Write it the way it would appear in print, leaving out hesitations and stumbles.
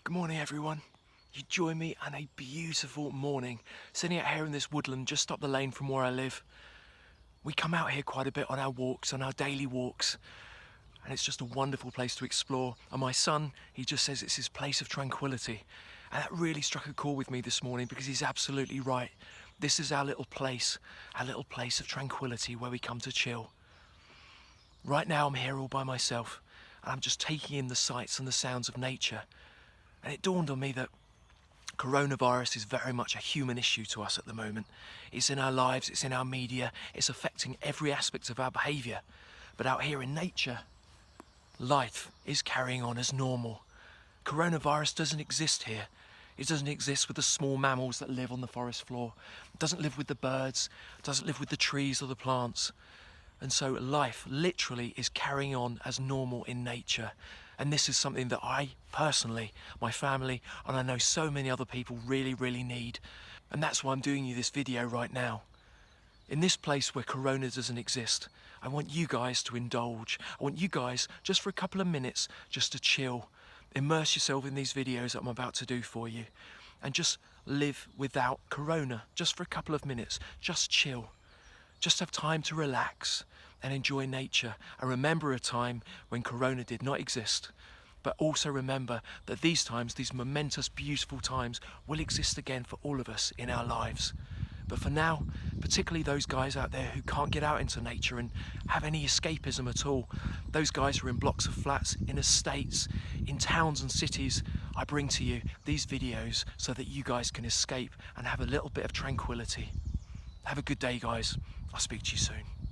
Good morning everyone. You join me on a beautiful morning, sitting out here in this woodland just up the lane from where I live. We come out here quite a bit on our walks, on our daily walks, and it's just a wonderful place to explore. And my son, he just says it's his place of tranquility. And that really struck a chord with me this morning because he's absolutely right. This is our little place of tranquility where we come to chill. Right now I'm here all by myself and I'm just taking in the sights and the sounds of nature. And it dawned on me that coronavirus is very much a human issue to us at the moment. It's in our lives, it's in our media, it's affecting every aspect of our behaviour. But out here in nature, life is carrying on as normal. Coronavirus doesn't exist here. It doesn't exist with the small mammals that live on the forest floor. It doesn't live with the birds, it doesn't live with the trees or the plants. And so life literally is carrying on as normal in nature. And this is something that I personally, my family, and I know so many other people really need. And that's why I'm doing you this video right now. In this place where corona doesn't exist, I want you guys to indulge. I want you guys, just for a couple of minutes, just to chill. Immerse yourself in these videos that I'm about to do for you. And just live without corona, just for a couple of minutes. Just chill. Just have time to relax and enjoy nature and remember a time when corona did not exist. But also remember that these times, these momentous, beautiful times, will exist again for all of us in our lives. But for now, particularly those guys out there who can't get out into nature and have any escapism at all, those guys who are in blocks of flats, in estates, in towns and cities, I bring to you these videos so that you guys can escape and have a little bit of tranquility. Have a good day, guys. I'll speak to you soon.